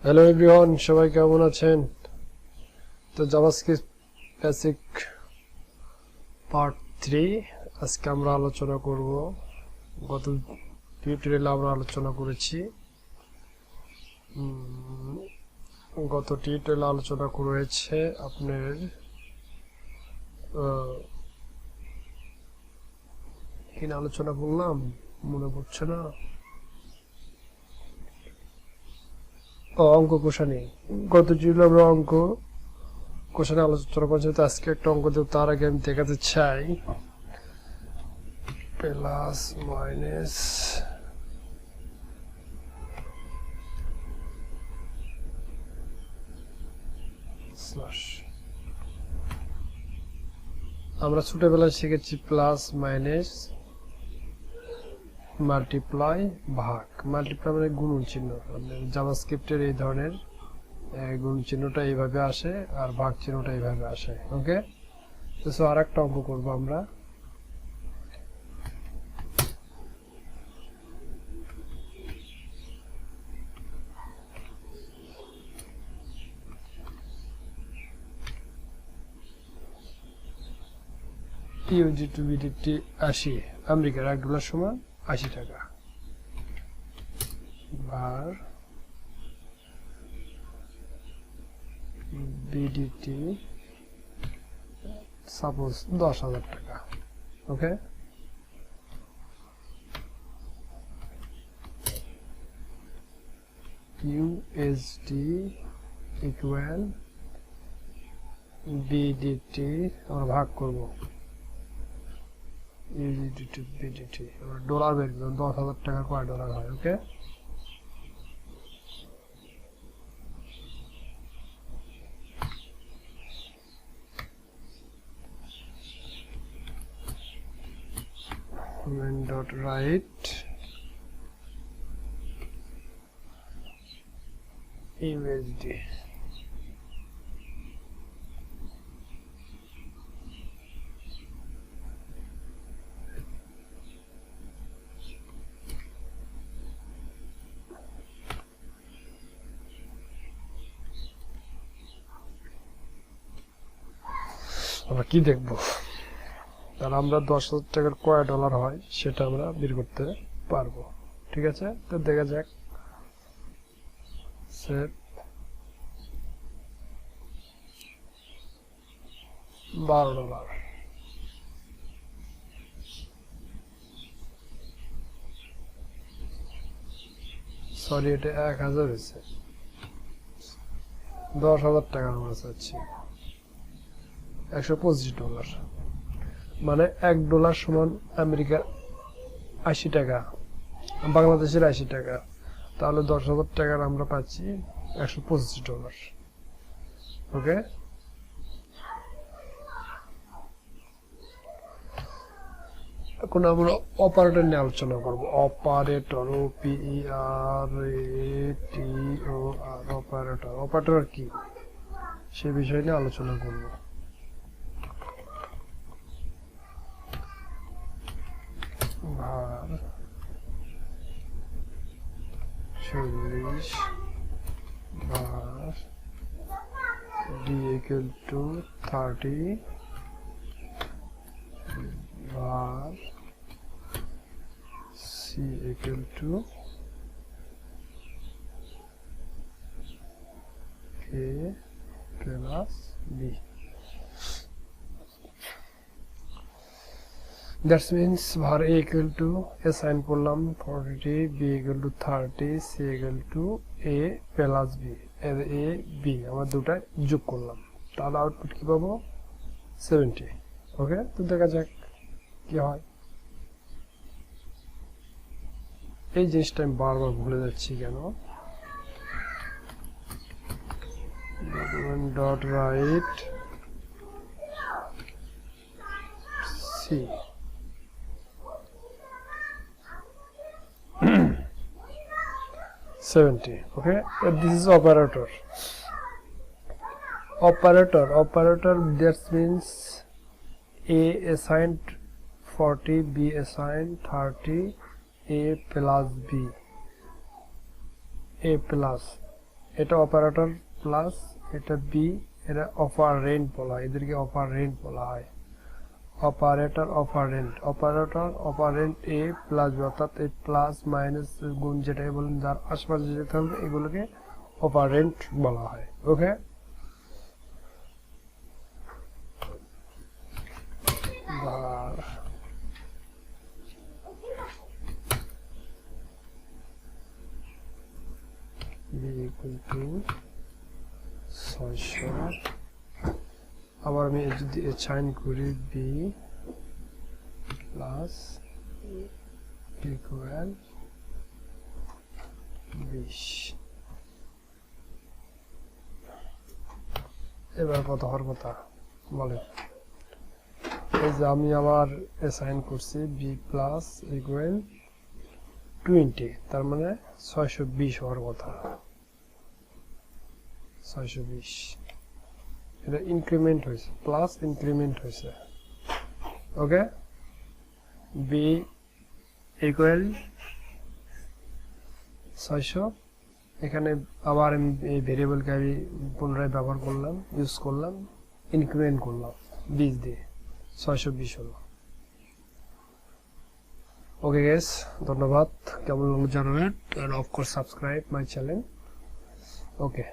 Hello everyone, সবাই কেমন আছেন? তো জাভাস্ক্রিপ্ট বেসিক পার্ট 3 আজকে আমরা আলোচনা করব। গত টিউটোরিয়ালে আমরা আলোচনা করেছি আপনার কি আলোচনা করলাম মনে পড়ছে না। অঙ্ক কোষানি, গত টিউটোরিয়ালে আমরা অঙ্ক কোষানি আলোচনা করছি। তো আজকে একটা অঙ্ক দেব, তার আগে আমি দেখাতে চাই প্লাস মাইনাস স্ল্যাশ। আমরা ছোটবেলায় শিখেছি প্লাস মাইনাস মাল্টিপ্লাই ভাগ। মাল্টিপ্লাই মানে গুণন চিহ্ন, জাভাস্ক্রিপ্টের এই ধরনের গুণ চিহ্নটা এইভাবে আসে আর ভাগ চিহ্নটা এইভাবে আসে। ওকে, তো আর একটা অঙ্ক করবো আমরা। ইউজি টু বিডিটি 80, আমেরিকার $1 সমান 80 টাকা। বার বিডিটি সাপোজ 10,000 টাকা। ওকে, ইউএসডি ইকুয়াল বিডিটি আমরা ভাগ করব ইউজিডি টু বিডিটি। আমরা ডলার বের করব, 10,000 টাকা কয় ডলার হয়। ওকে, dot write USD আমরা কি দেখব? তাহলে আমরা 10,000 টাকার কয় ডলার হয় সেটা আমরা বের করতে পারবো। ঠিক আছে, তো দেখা যাক। সেট $12, সরি এটা 1000 হয়েছে। 10,000 টাকা আমরা চাচ্ছি, $125, মানে $1 সমান আমেরিকার 80 টাকা, বাংলাদেশের 80 টাকা। তাহলে 10,000 টাকার আমরা পাচ্ছি $125। ওকে, এখন আমরা অপারেটর নিয়ে আলোচনা করব। Operator, OPERATOR, operator. অপারেটর কি সে বিষয় নিয়ে আলোচনা করব। var 40 var d equal to 30 var c equal to a plus b. That means var a equal to assign করলাম 40, b equal to 30, c equal to a plus b, a b আমরা দুটা যোগ করলাম, তাহলে আউটপুট কি পাবো? 70। ওকে, তো দেখা যাক কি হয়। এই জিনিসটা আমি বারবার ভুলে যাচ্ছি কেন। Dot right see $70. Okay, this is operator. Operator that means a assigned 40, b assigned 30, a plus b, a plus এটা অপারেটর প্লাস এটা বি, এটা অপারেন্ট বলা হয়, এদেরকে অপারেন্ট বলা হয়। অপারেটর অপারেন্ট এ প্লাস বি, অর্থাৎ এই প্লাস মাইনাস গুণ যেটাই বলেন যার আশেপাশে যেতে থাকবে এগুলোকে অপারেন্ট বলা হয়। ওকে, বি ইকুয়াল টু 600, আবার আমি যদি অ্যাসাইন করি বি প্লাস ইকুয়াল 20, এবার কত হওয়ার কথা বলেন? এই যে আমি আবার অ্যাসাইন করছি বি প্লাস ইকুয়াল 20, তার মানে 620 হওয়ার কথা। 620 এটা ইনক্রিমেন্ট হয়েছে, প্লাস ইনক্রিমেন্ট হয়েছে। ওকে, বি ইকুয়াল 600, এখানে আবার আমি এই ভেরিয়েবলকে আমি পুনরায় ব্যবহার করলাম, ইউজ করলাম, ইনক্রিমেন্ট করলাম 20 দিয়ে, 620 হলো। ওকে গাইস, ধন্যবাদ, কেমন লাগলো জানাবেন, and of course subscribe my channel. Okay.